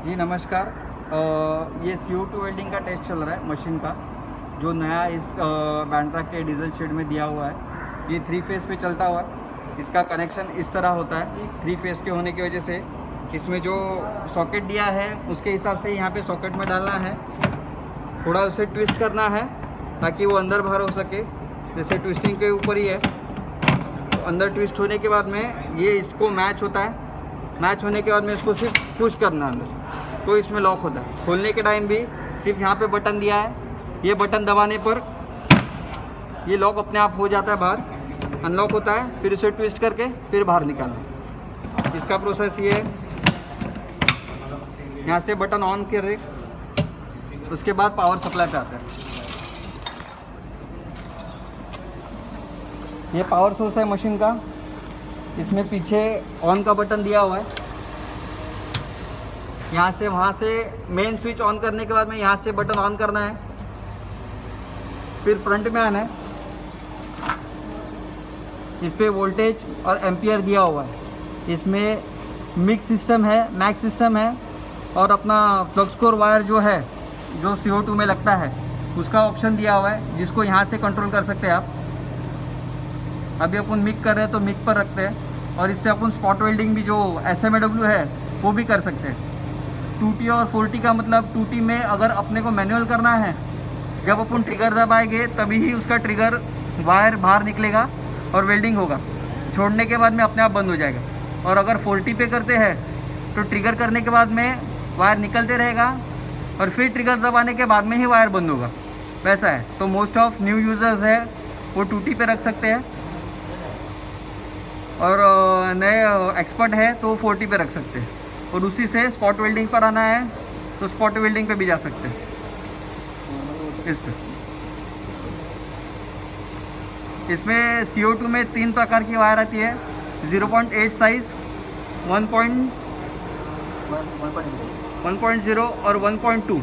जी नमस्कार। ये CO2 welding का टेस्ट चल रहा है मशीन का, जो नया इस बैंड्रा के डीजल शेड में दिया हुआ है। ये 3 फेज़ पे चलता हुआ है। इसका कनेक्शन इस तरह होता है। 3 फेज़ के होने की वजह से इसमें जो सॉकेट दिया है उसके हिसाब से यहाँ पे सॉकेट में डालना है। थोड़ा उसे ट्विस्ट करना है ताकि वो अंदर बाहर हो सके, जैसे ट्विस्टिंग के ऊपर ही है। तो अंदर ट्विस्ट होने के बाद में ये इसको मैच होता है। मैच होने के बाद में इसको सिर्फ पुश करना अंदर, तो इसमें लॉक होता है। खोलने के टाइम भी सिर्फ यहाँ पे बटन दिया है, ये बटन दबाने पर ये लॉक अपने आप हो जाता है, बाहर अनलॉक होता है। फिर इसे ट्विस्ट करके फिर बाहर निकालना। इसका प्रोसेस ये है, यहाँ से बटन ऑन करे, उसके बाद पावर सप्लाई पे आता है। ये पावर सोर्स है मशीन का। इसमें पीछे ऑन का बटन दिया हुआ है। यहाँ से वहाँ से मेन स्विच ऑन करने के बाद में यहाँ से बटन ऑन करना है, फिर फ्रंट में आना है। इस पर वोल्टेज और एम्पियर दिया हुआ है। इसमें मिक्स सिस्टम है, मैक्स सिस्टम है, और अपना फ्लक्स कोर वायर जो है, जो CO2 में लगता है, उसका ऑप्शन दिया हुआ है, जिसको यहाँ से कंट्रोल कर सकते हैं आप। अभी अपन मिक कर रहे हैं तो मिक पर रखते हैं, और इससे अपन स्पॉट वेल्डिंग भी जो SMAW है वो भी कर सकते हैं। 2T और 4T का मतलब 2T में अगर अपने को मैनुअल करना है, जब अपन ट्रिगर दबाएंगे तभी ही उसका ट्रिगर वायर बाहर निकलेगा और वेल्डिंग होगा। छोड़ने के बाद में अपने आप बंद हो जाएगा। और अगर 4T पे करते हैं तो ट्रिगर करने के बाद में वायर निकलते रहेगा, और फिर ट्रिगर दबाने के बाद में ही वायर बंद होगा, वैसा है। तो मोस्ट ऑफ न्यू यूज़र्स है वो 2T पे रख सकते हैं, और नए एक्सपर्ट है तो 4T पे रख सकते हैं। और उसी से स्पॉट वेल्डिंग पर आना है तो स्पॉट वेल्डिंग पे भी जा सकते हैं। इसमें CO2 में 3 प्रकार की वायर आती है, 0.8 साइज, 1.0 और 1.2।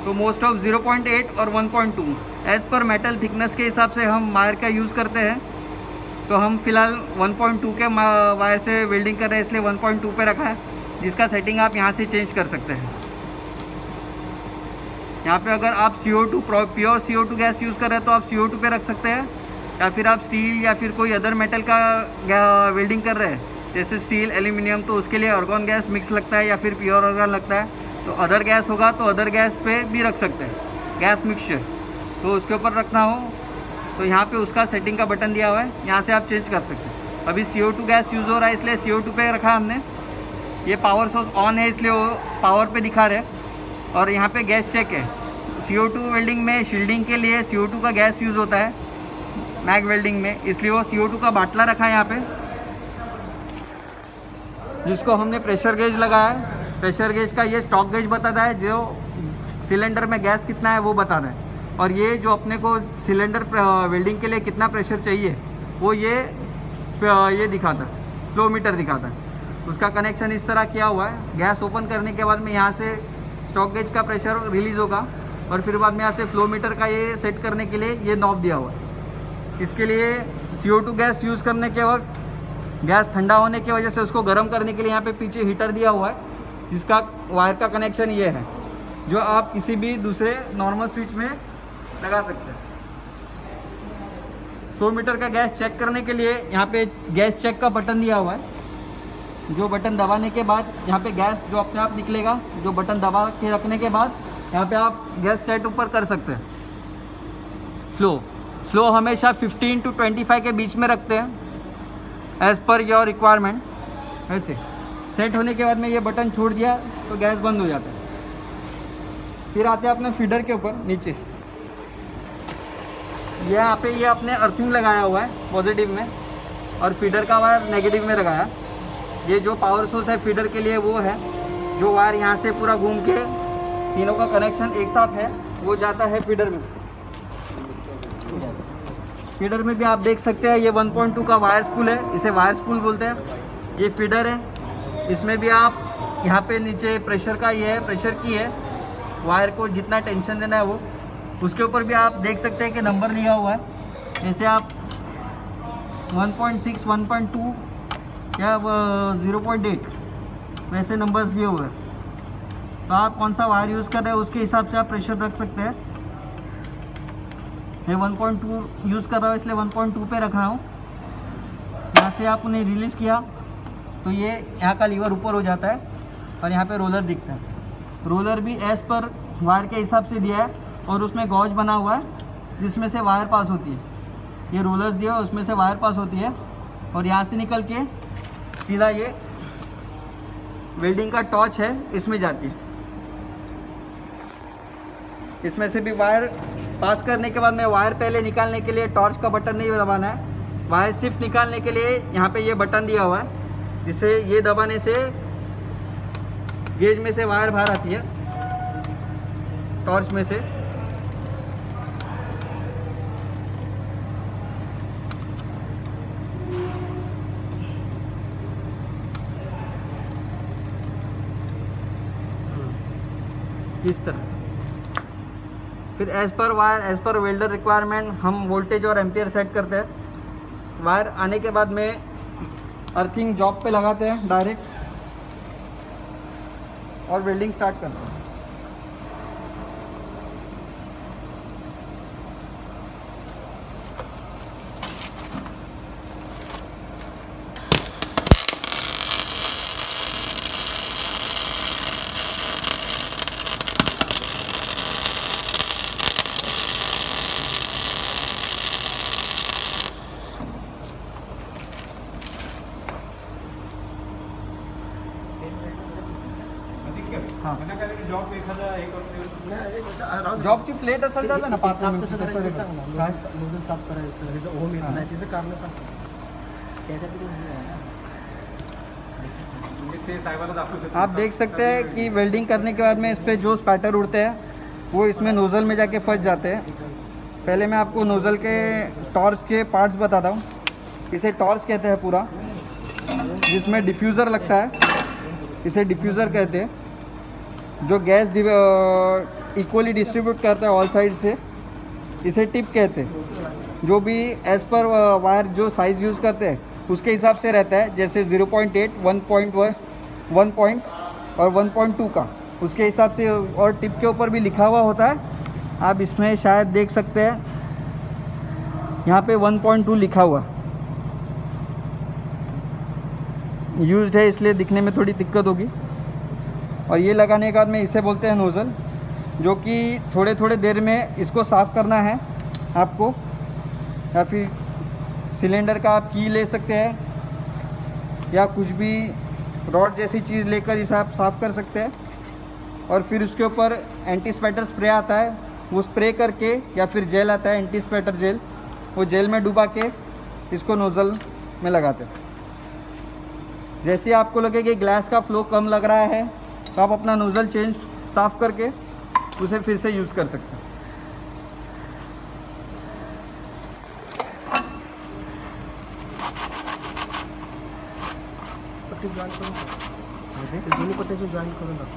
तो मोस्ट ऑफ 0.8 और 1.2 एज़ पर मेटल थिकनेस के हिसाब से हम वायर का यूज़ करते हैं। तो हम फिलहाल 1.2 के वायर से वेल्डिंग कर रहे हैं, इसलिए 1.2 पे रखा है, जिसका सेटिंग आप यहाँ से चेंज कर सकते हैं। यहाँ पे अगर आप CO2 pure CO2 gas use कर रहे हैं तो आप CO2 पे रख सकते हैं, या फिर आप स्टील या फिर कोई अदर मेटल का वेल्डिंग कर रहे हैं, जैसे स्टील, एल्यूमिनियम, तो उसके लिए आर्गन गैस मिक्स लगता है या फिर प्योर आर्गन लगता है। तो अदर गैस होगा तो अदर गैस पे भी रख सकते हैं, गैस मिक्सचर। तो उसके ऊपर रखना हो तो यहाँ पे उसका सेटिंग का बटन दिया हुआ है, यहाँ से आप चेंज कर सकते हैं। अभी CO2 गैस यूज़ हो रहा है इसलिए CO2 पे रखा हमने। ये पावर सोर्स ऑन है इसलिए वो पावर पे दिखा रहे। और यहाँ पे गैस चेक है। CO2 वेल्डिंग में शील्डिंग के लिए CO2 का गैस यूज़ होता है मैग वेल्डिंग में, इसलिए वो CO2 का बाटला रखा है यहाँ पे, जिसको हमने प्रेशर गेज लगाया है। प्रेशर गेज का ये स्टॉक गेज बताता है, जो सिलेंडर में गैस कितना है वो बताता है। और ये जो अपने को सिलेंडर वेल्डिंग के लिए कितना प्रेशर चाहिए वो ये दिखाता है, फ्लो मीटर दिखाता है। उसका कनेक्शन इस तरह किया हुआ है। गैस ओपन करने के बाद में यहाँ से स्टॉक गेज का प्रेशर रिलीज़ होगा, और फिर बाद में यहाँ से फ्लो मीटर का ये सेट करने के लिए ये नॉब दिया हुआ है। इसके लिए CO2 गैस यूज़ करने के वक्त गैस ठंडा होने की वजह से उसको गर्म करने के लिए यहाँ पे पीछे हीटर दिया हुआ है, जिसका वायर का कनेक्शन ये है, जो आप किसी भी दूसरे नॉर्मल स्विच में लगा सकते हैं। 100 मीटर का गैस चेक करने के लिए यहाँ पे गैस चेक का बटन दिया हुआ है, जो बटन दबाने के बाद यहाँ पे गैस जो अपने आप निकलेगा। जो बटन दबा के रखने के बाद यहाँ पे आप गैस सेट ऊपर कर सकते हैं। फ्लो हमेशा 15 to 25 के बीच में रखते हैं, एज़ पर योर रिक्वायरमेंट। ऐसे सेट होने के बाद में ये बटन छोड़ दिया तो गैस बंद हो जाता है। फिर आते हैं अपने फीडर के ऊपर नीचे। यहाँ पे ये अपने अर्थिंग लगाया हुआ है पॉजिटिव में, और फीडर का वायर नेगेटिव में लगाया। ये जो पावर सोर्स है फीडर के लिए वो है, जो वायर यहाँ से पूरा घूम के तीनों का कनेक्शन एक साथ है, वो जाता है फीडर में। फीडर में भी आप देख सकते हैं ये 1.2 का वायर स्पूल है, इसे वायर स्पूल बोलते हैं। ये फीडर है, इसमें भी आप यहाँ पे नीचे प्रेशर का ये है, प्रेशर की है, वायर को जितना टेंशन देना है वो। उसके ऊपर भी आप देख सकते हैं कि नंबर लिया हुआ है। जैसे आप 1.6, 1.2 या 0.8 वैसे नंबर्स दिए हुए हैं। तो आप कौन सा वायर यूज़ कर रहे हैं उसके हिसाब से आप प्रेशर रख सकते हैं। मैं 1.2 यूज़ कर रहा हूँ इसलिए 1.2 पे रख रहा हूँ। यहाँ से आप उन्हें रिलीज़ किया तो ये यहाँ का लीवर ऊपर हो जाता है और यहाँ पे रोलर दिखता है। रोलर भी एज़ पर वायर के हिसाब से दिया है और उसमें गॉज बना हुआ है जिसमें से वायर पास होती है। ये रोलर्स दिया है उसमें से वायर पास होती है और यहाँ से निकल के सीधा ये वेल्डिंग का टॉर्च है इसमें जाती है। इसमें से भी वायर पास करने के बाद में वायर पहले निकालने के लिए टॉर्च का बटन नहीं दबाना है। वायर सिर्फ निकालने के लिए यहाँ पे ये बटन दिया हुआ है जिसे ये दबाने से गेज में से वायर बाहर आती है टॉर्च में से। इस तरह फिर as per wire as per welder requirement हम वोल्टेज और एम्पियर सेट करते हैं। वायर आने के बाद में अर्थिंग जॉब पे लगाते हैं डायरेक्ट और वेल्डिंग स्टार्ट करते हैं। हाँ जॉबची प्लेट असेल तर ना 5 आप देख सकते हैं कि वेल्डिंग करने के बाद में इस पर जो स्पैटर उड़ते हैं वो इसमें नोज़ल में जाके फंस जाते हैं। पहले मैं आपको नोज़ल के टॉर्च के पार्ट्स बताता हूँ। इसे टॉर्च कहते हैं पूरा, जिसमें डिफ्यूज़र लगता है, इसे डिफ्यूज़र कहते हैं। जो गैस इक्वली डिस्ट्रीब्यूट करता है ऑल साइड से, इसे टिप कहते हैं। जो भी एज़ पर वायर जो साइज़ यूज़ करते हैं उसके हिसाब से रहता है, जैसे 0.8, 1.1, 1 पॉइंट और 1.2 का उसके हिसाब से। और टिप के ऊपर भी लिखा हुआ होता है, आप इसमें शायद देख सकते हैं यहाँ पे 1.2 लिखा हुआ यूज्ड है, इसलिए दिखने में थोड़ी दिक्कत होगी। और ये लगाने के बाद में इसे बोलते हैं नोज़ल, जो कि थोड़े थोड़े देर में इसको साफ़ करना है आपको, या फिर सिलेंडर का आप की ले सकते हैं या कुछ भी रॉड जैसी चीज़ लेकर इसे आप साफ़ कर सकते हैं। और फिर उसके ऊपर एंटी स्पैटर स्प्रे आता है, वो स्प्रे करके, या फिर जेल आता है एंटी स्पैटर जेल, वो जेल में डुबा के इसको नोज़ल में लगाते हैं। जैसे आपको लगे कि ग्लास का फ्लो कम लग रहा है तो आप अपना नोज़ल चेंज साफ़ करके उसे फिर से यूज़ कर सकते हैं। पट्टी ज्वाइन करूँ, दोनों पट्टे से ज्वाइन करूँगा।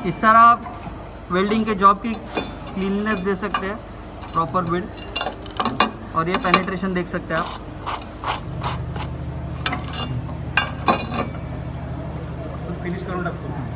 इस तरह आप वेल्डिंग के जॉब की क्लीननेस दे सकते हैं, प्रॉपर विड्थ, और ये पेनिट्रेशन देख सकते हैं आप। फिनिश करून टाकतो।